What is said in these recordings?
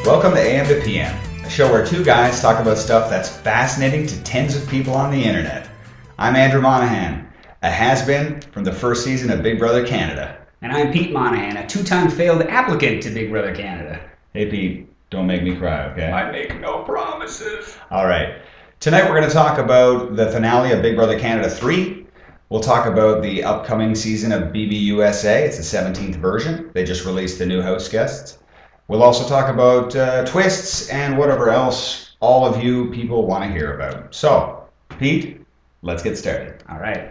Welcome to AM to PM, a show where two guys talk about stuff that's fascinating to tens of people on the internet. I'm Andrew Monahan, a has-been from the first season of Big Brother Canada. And I'm Pete Monahan, a two-time failed applicant to Big Brother Canada. Hey Pete, don't make me cry, okay? I make no promises. All right. Tonight we're going to talk about the finale of Big Brother Canada 3. We'll talk about the upcoming season of BBUSA. It's the 17th version. They just released the new house guests. We'll also talk about twists and whatever else all of you people want to hear about. So, Pete, let's get started. All right.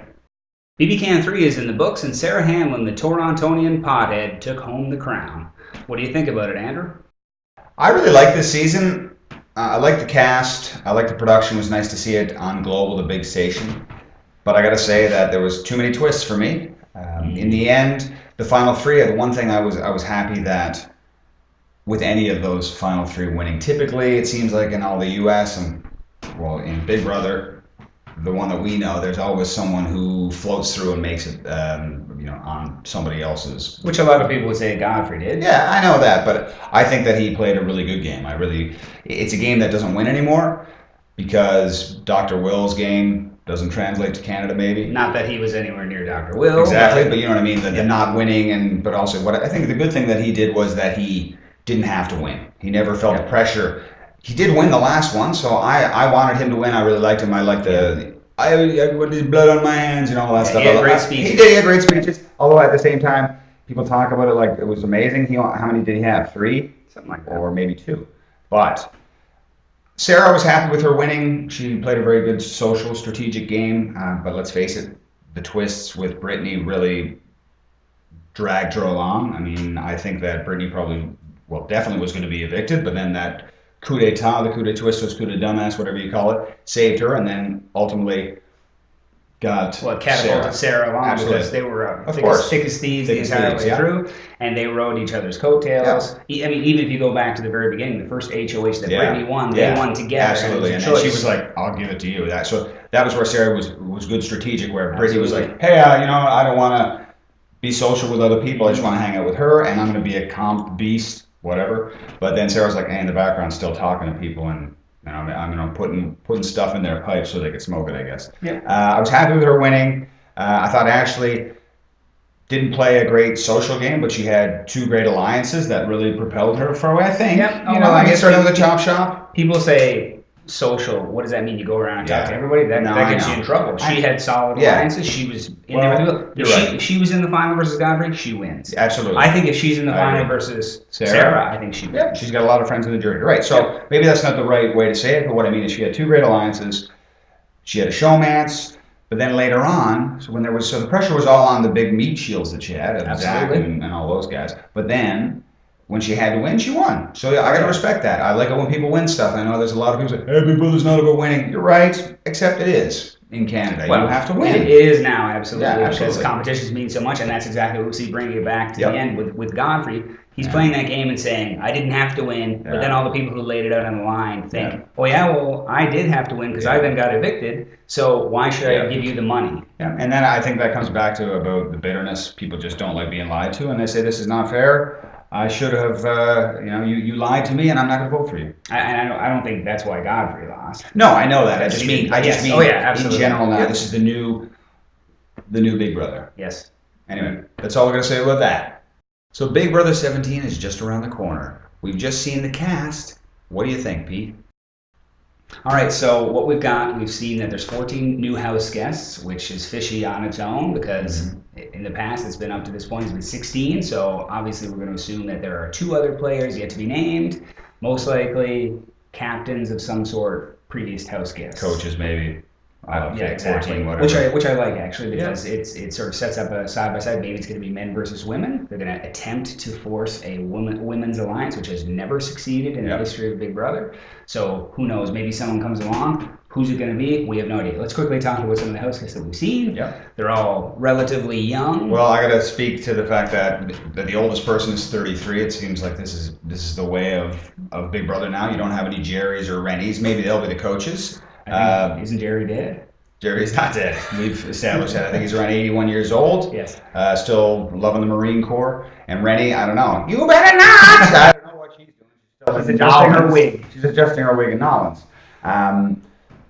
BB Can 3 is in the books, and Sarah Hamlin, the Torontonian pothead, took home the crown. What do you think about it, Andrew? I really like this season. I like the cast. I like the production. It was nice to see it on Global, the big station. But I got to say that there was too many twists for me. In the end, the final three, the one thing I was happy that with any of those final three winning. Typically, it seems like in all the U.S. and, well, in Big Brother, the one that we know, there's always someone who floats through and makes it, on somebody else's. Which a lot of people would say Godfrey did. Yeah, I know that, but I think that he played a really good game. It's a game that doesn't win anymore because Dr. Will's game doesn't translate to Canada, maybe. Not that he was anywhere near Dr. Will. Exactly, but you know what I mean. The not winning, but also what I think the good thing that he did was that he didn't have to win. He never felt the pressure. He did win the last one, so I wanted him to win. I really liked him. I liked I with his blood on my hands, all that stuff. He had great speeches. He had great speeches. Although at the same time, people talk about it like it was amazing. How many did he have? 3? Something like that. Or maybe 2. But Sarah was happy with her winning. She played a very good social, strategic game. But let's face it, the twists with Brittany really dragged her along. I mean, I think that Brittany definitely was going to be evicted, but then that coup d'etat, the coup de twist, coup de dumbass, whatever you call it, saved her, and then ultimately catapulted Sarah along. Absolutely. Because they were thick as thieves the entire way through, and they rode each other's coattails. Yeah. I mean, even if you go back to the very beginning, the first HOH that Brittany won, they won together. Absolutely, and she was like, "I'll give it to you." So that was where Sarah was good strategic, where Brittany was like, "Hey, I don't want to be social with other people. I just want to hang out with her, and I'm going to be a calm beast." Whatever, but then Sarah's like, in the background, still talking to people, and I'm putting stuff in their pipes so they could smoke it, I guess. Yeah. I was happy with her winning. I thought Ashley didn't play a great social game, but she had 2 great alliances that really propelled her far, I think. Yep. I guess starting with the chop shop. People say social. What does that mean? You go around and talk to everybody? That gets you in trouble. She had solid alliances. She was in there with people. If she was in the final versus Godfrey, she wins. Absolutely. I think if she's in the final versus Sarah, I think she wins. Yeah, she's got a lot of friends in the jury. Right. So maybe that's not the right way to say it, but what I mean is she had 2 great alliances. She had a showmance, but then later on, so the pressure was all on the big meat shields that she had, Zach and all those guys. But then when she had to win, she won. So I got to respect that. I like it when people win stuff. I know there's a lot of people say, "Hey, Big Brother's not about winning." You're right, except it is in Canada. You have to win. It is now, absolutely. Yeah, because competitions mean so much, and that's exactly what we see bringing it back to the end with Godfrey. He's playing that game and saying, "I didn't have to win," but then all the people who laid it out on the line think, "Oh yeah, well, I did have to win because I then got evicted, so why should I give you the money?" Yeah, and then I think that comes back to about the bitterness. People just don't like being lied to, and they say, "This is not fair. I should have, you lied to me, and I'm not going to vote for you." I don't think that's why Godfrey lost. No, I know that. I just mean in general now. This is the new Big Brother. Yes. Anyway, that's all we're going to say about that. So Big Brother 17 is just around the corner. We've just seen the cast. What do you think, Pete? All right, so what we've seen that there's 14 new house guests, which is fishy on its own because in the past it's been up to this point, it's been 16. So obviously we're going to assume that there are 2 other players yet to be named, most likely captains of some sort, previous house guests. Coaches, maybe. Exactly. 14, whatever. Which I like actually because it sort of sets up a side by side. Maybe it's going to be men versus women. They're going to attempt to force a women's alliance, which has never succeeded in the history of Big Brother. So who knows? Maybe someone comes along. Who's it going to be? We have no idea. Let's quickly talk about some of the house guests that we've seen. Yep. They're all relatively young. Well, I got to speak to the fact that the oldest person is 33. It seems like this is the way of Big Brother now. You don't have any Jerrys or Rennies. Maybe they'll be the coaches. Isn't Jerry dead? Jerry's not dead. We've established that. I think he's around 81 years old. Yes. Still loving the Marine Corps. And Rennie, I don't know. You better not! I don't know what she's doing. She's adjusting her wig. She's adjusting her wig in Nolans.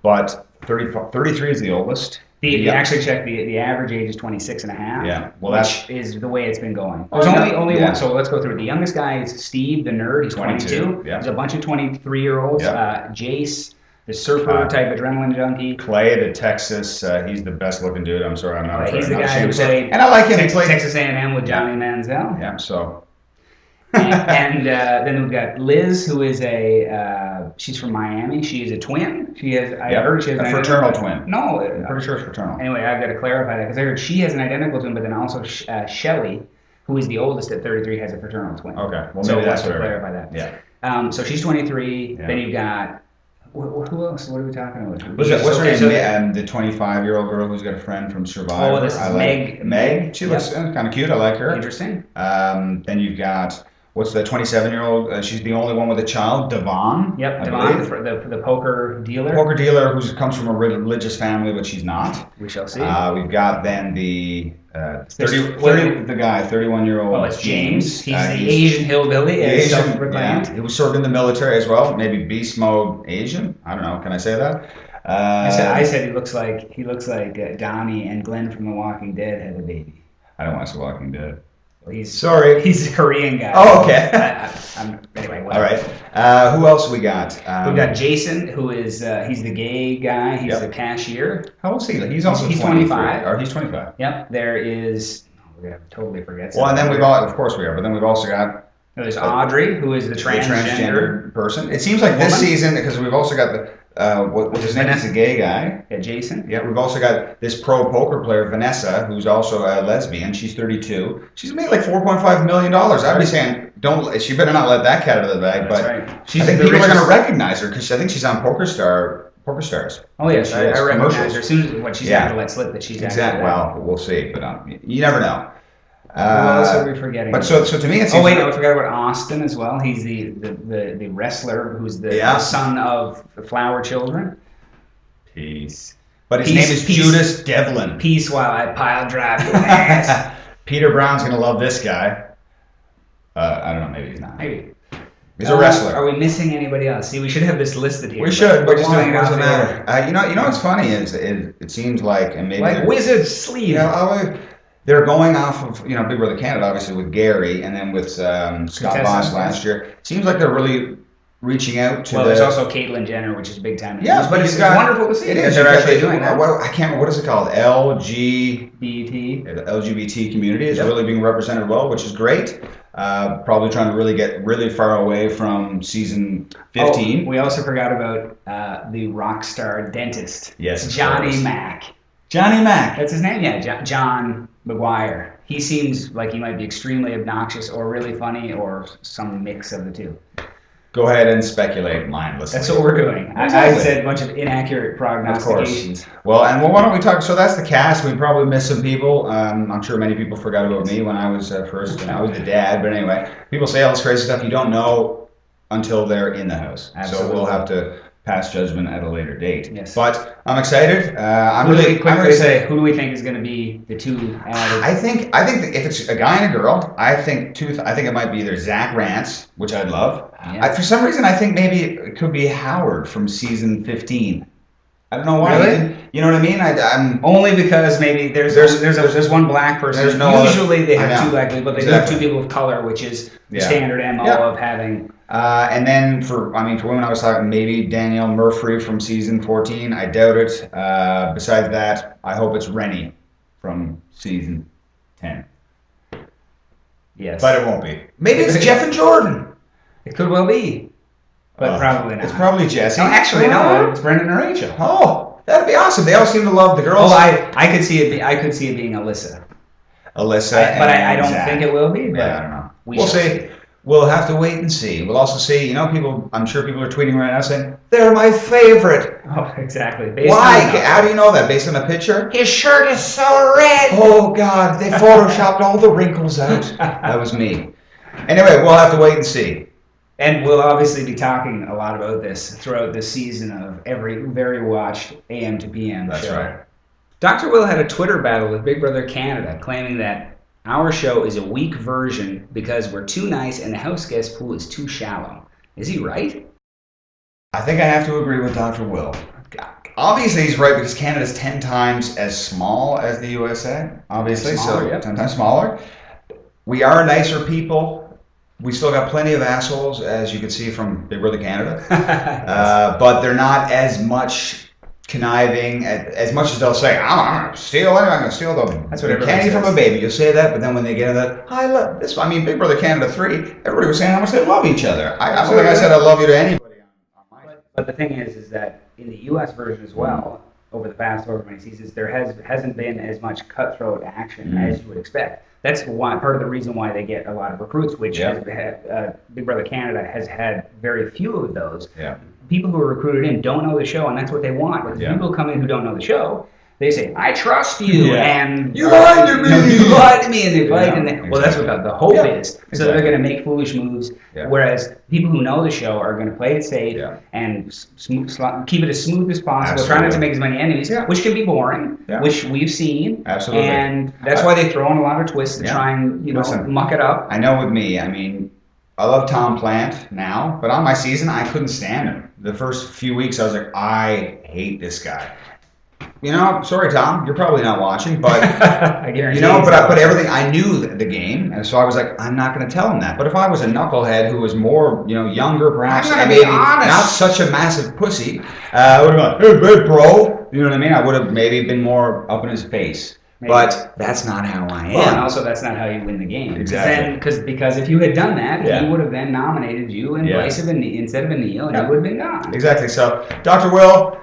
But 33 is the oldest. Actually checked the average age is 26 and a half. Yeah, well, which is the way it's been going. There's only one. So let's go through it. The youngest guy is Steve, the nerd. He's 22. Yeah. There's a bunch of 23-year-olds. Yeah. Jace, the surfer type adrenaline junkie. Clay, the Texas. He's the best looking dude. I'm sorry, I'm not. He's the guy who played. And I like him. He played Texas A&M with Johnny Manziel. Yeah. So. and then we've got Liz, who is she's from Miami. She is a twin. She has, I heard she has a fraternal twin. No, I'm pretty sure it's fraternal. Anyway, I've got to clarify that because I heard she has an identical twin, but then also Shelly, who is the oldest at 33, has a fraternal twin. Okay, well so maybe that's to clarify that. Yeah. So she's 23. Yeah. Then you've got who else? What are we talking about? What's her name? The 25-year-old girl who's got a friend from Survivor. Oh, this is Meg. Meg. She looks kind of cute. I like her. Interesting. Then you've got. What's the 27-year-old? She's the only one with a child, Devon. Yep, Devon, the poker dealer. Poker dealer who comes from a religious family, but she's not. We shall see. We've got then the 31-year-old. Oh, it's James. He's the Asian hillbilly, as self-proclaimed. He was served in the military as well. Maybe beast mode Asian. I don't know. Can I say that? I said he looks like Donnie and Glenn from The Walking Dead had a baby. I don't watch The Walking Dead. He's a Korean guy. Oh, okay. Anyway, all right. Who else we got? We've got Jason, who is he's the gay guy. He's the cashier. How old is he? He's also 25. Or he's 25. Yep. There is. We're gonna totally forget. Well, and then of course we are. But then we've also got. There's Audrey, who is the transgender person. It seems like this season because we've also got the. What's his name? He's a gay guy. Yeah, Jason. Yeah, we've also got this pro poker player, Vanessa, who's also a lesbian. She's 32. She's made like $4.5 million. I'd be saying, she better not let that cat out of the bag. That's but right. I think people are going to recognize her because I think she's on Poker Stars. Oh yes, I recognize her. As soon as she's got to let slip that she's exactly. Well, we'll see, but you never know. Who else are we forgetting? But so to me, it seems. Oh wait, I forgot about Austin as well. He's the wrestler who's the son of the Flower Children. Peace. But his name is Judas Devlin. Peace while I pile drive your ass. Peter Brown's gonna love this guy. I don't know. Maybe he's not. Maybe. He's a wrestler. Are we missing anybody else? See, we should have this listed here. We should. But it doesn't matter. You know what's funny is it seems like and maybe like Wizard Sleeve. They're going off of, Big Brother Canada, obviously, with Gary, and then with Scott Voss last year. It seems like they're really reaching out to there's also Caitlyn Jenner, which is big time. Yeah, but it's wonderful to see. It is. They're actually doing that. I can't remember, what is it called? LGBT. The LGBT community is really being represented well, which is great. Probably trying to really get really far away from season 15. We also forgot about the rock star dentist. Yes, Johnny Mac. Johnny Mac. That's his name? Yeah, John McGuire. He seems like he might be extremely obnoxious or really funny or some mix of the two. Go ahead and speculate mindlessly. That's what we're doing. I said a bunch of inaccurate prognostications. Of course. Well, why don't we talk? So that's the cast. We probably missed some people. I'm sure many people forgot about me when I was first. I was the dad. But anyway, people say all this crazy stuff you don't know until they're in the house. Absolutely. So we'll have to pass judgment at a later date. Yes. But I'm excited. Who do we think is going to be the two added? I think that if it's a guy and a girl, I think it might be either Zach Rance, which I'd love. Yeah. For some reason, I think maybe it could be Howard from season 15. I don't know why. Really? You know what I mean? I'm only because maybe there's one black person. Usually they have two black people, but they do have two people of color, which is the standard MO of having. And then for women, I was talking maybe Danielle Murphy from season 14. I doubt it. Besides that, I hope it's Rennie from season 10. Yes. But it won't be. Maybe it's Jeff and Jordan. It could well be. But probably not. It's probably Jesse. No, actually, no. It's Brendan and Rachel. Oh, that'd be awesome. They all seem to love the girls. Oh, I could see it. I could see it being Alyssa. But I don't think it will be. But I don't know. We'll see. We'll have to wait and see. We'll also see. People. I'm sure people are tweeting right now saying they're my favorite. Oh, exactly. Why? How do you know that? Based on a picture? His shirt is so red. Oh God! They photoshopped all the wrinkles out. That was me. Anyway, we'll have to wait and see. And we'll obviously be talking a lot about this throughout this season of every very watched AM to PM That's show. right. Dr. Will had a Twitter battle with Big Brother Canada, claiming that our show is a weak version because we're too nice and the house guest pool is too shallow. Is he right? I think I have to agree with Dr. Will. Obviously, he's right because Canada's 10 times as small as the USA, obviously, Smaller, so yep. 10 times smaller. We are nicer people. We still got plenty of assholes, as you can see from Big Brother Canada. But they're not as much conniving, as much as they'll say, I'm going to steal the candy from a baby. You'll say that, but then when they get in that, I love this. I mean, Big Brother Canada 3, everybody was saying how much they love each other. I don't think I said I love you to anybody. But the thing is that in the U.S. version as well, over the past however many seasons, there hasn't been as much cutthroat action as you would expect. That's part of the reason why they get a lot of recruits, which Big Brother Canada has had very few of those. Yeah. People who are recruited in don't know the show, and that's what they want. But the people come in who don't know the show, they say, I trust you, and you lied to me. You lied to me, and they fight, and well, that's what the hope is. Exactly. So they're going to make foolish moves, whereas people who know the show are going to play it safe and keep it as smooth as possible, try not to make as many enemies, which can be boring, which we've seen. Absolutely. And that's why they throw in a lot of twists to try and muck it up. I know with me, I mean, I love Tom Plant now, but on my season, I couldn't stand him. The first few weeks, I was like, I hate this guy. Sorry, Tom, you're probably not watching, but I guarantee but everything, I knew the game, and so I was like, I'm not going to tell him that. But if I was a knucklehead who was more, younger, perhaps, and maybe not such a massive pussy, I would have gone, hey, bro, you know what I mean? I would have maybe been more up in his face. Maybe. But that's not how I am. Well, and also that's not how you win the game. Exactly. Because if you had done that, he would have then nominated you in place of instead of Neil, and you would have been gone. Exactly. So, Dr. Will,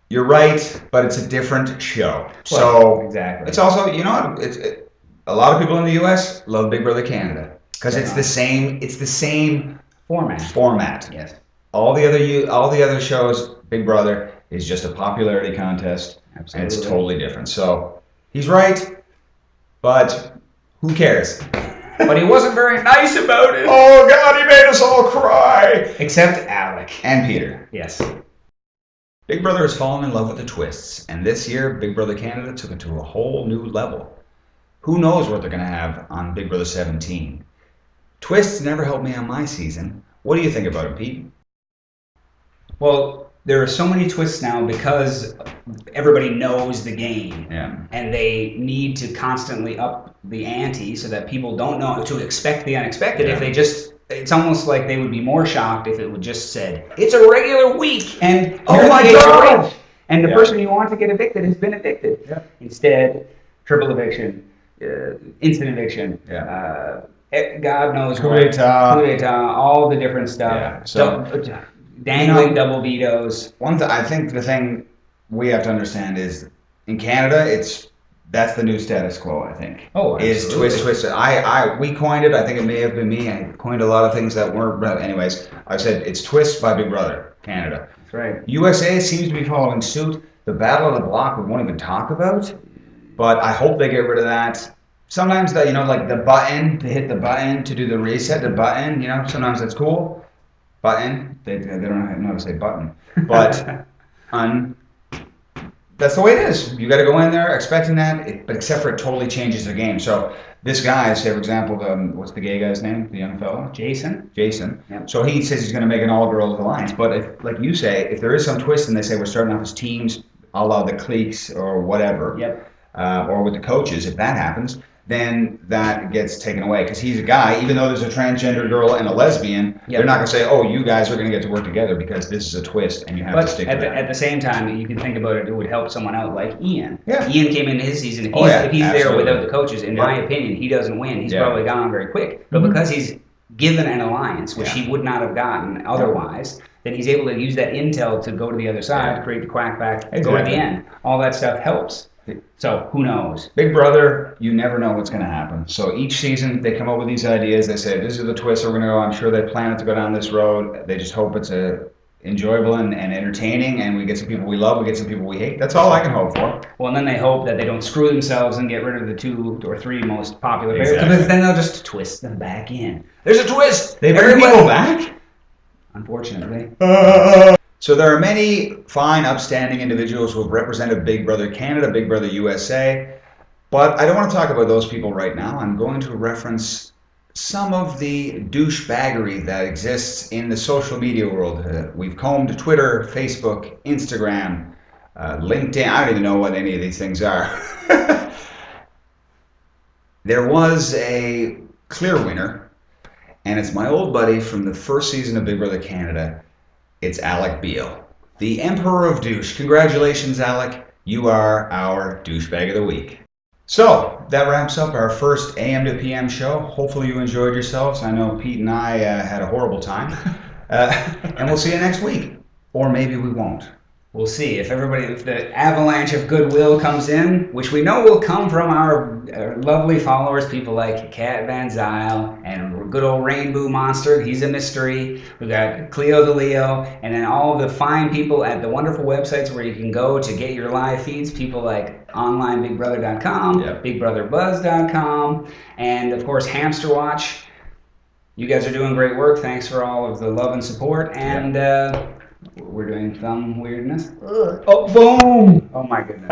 you're right, but it's a different show. So exactly. It's also, a lot of people in the U.S. love Big Brother Canada because it's the same. It's the same format. Yes. All the other shows, Big Brother is just a popularity contest. Absolutely. And it's totally different. So he's right, but who cares? But he wasn't very nice about it. Oh God, he made us all cry. Except Alec and Peter. Yes. Big Brother has fallen in love with the twists, and this year Big Brother Canada took it to a whole new level. Who knows what they're going to have on Big Brother 17? Twists never helped me on my season. What do you think about it, Pete? Well, there are so many twists now because everybody knows the game, and they need to constantly up the ante so that people don't know to expect the unexpected. If they it's almost like they would be more shocked if it would just said, it's a regular week, and oh my God! And the person you want to get evicted has been evicted. Yeah. Instead, triple eviction, instant eviction, God knows coup d'etat, all the different stuff. Yeah. So, dangling double vetoes. I think the thing we have to understand is in Canada, that's the new status quo. I think. Oh, absolutely. Is twist. We coined it. I think it may have been me. I coined a lot of things that weren't. But anyways, I said it's twist by Big Brother Canada. That's right. USA seems to be following suit. The Battle of the Block we won't even talk about, but I hope they get rid of that. Sometimes that like the button to hit the button to do the reset. The button, sometimes that's cool. Button. They don't know how to say button, but that's the way it is. You got to go in there expecting that, but except for it totally changes the game. So this guy, say for example, what's the gay guy's name? The young fellow? Jason. Yep. So he says he's going to make an all-girls alliance. But if, like you say, if there is some twist and they say we're starting off as teams, a la the cliques or whatever, or with the coaches, if that happens, then that gets taken away because he's a guy. Even though there's a transgender girl and a lesbian, they're not going to say, "Oh, you guys are going to get to work together because this is a twist and you have to stick with that." At the same time, you can think about it. It would help someone out like Ian. Yeah. Ian came into his season. If he's there without the coaches, in my opinion, he doesn't win. He's probably gone very quick. But because he's given an alliance, which he would not have gotten otherwise, then he's able to use that intel to go to the other side, create the quack back, go to the end. All that stuff helps. So who knows? Big Brother, you never know what's going to happen. So each season they come up with these ideas. They say, this is the twist we're going to go. I'm sure they plan to go down this road. They just hope it's enjoyable and entertaining, and we get some people we love, we get some people we hate. That's all I can hope for. Well, and then they hope that they don't screw themselves and get rid of the 2 or 3 most popular players, because then they'll just twist them back in. There's a twist! They bring people back? Unfortunately. So there are many fine, upstanding individuals who have represented Big Brother Canada, Big Brother USA, but I don't want to talk about those people right now. I'm going to reference some of the douchebaggery that exists in the social media world. We've combed Twitter, Facebook, Instagram, LinkedIn. I don't even know what any of these things are. There was a clear winner, and it's my old buddy from the first season of Big Brother Canada. It's Alec Beal, the Emperor of Douche. Congratulations, Alec. You are our douchebag of the week. So that wraps up our first AM to PM show. Hopefully you enjoyed yourselves. I know Pete and I had a horrible time. And we'll see you next week. Or maybe we won't. We'll see if the avalanche of goodwill comes in, which we know will come from our lovely followers, people like Kat Van Zyl and good old Rainbow Monster. He's a mystery. We've got Cleo the Leo, and then all the fine people at the wonderful websites where you can go to get your live feeds. People like onlineBigBrother.com, BigBrotherBuzz.com, and of course Hamster Watch. You guys are doing great work. Thanks for all of the love and support. And we're doing thumb weirdness. Oh, boom! Oh my goodness.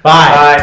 Bye.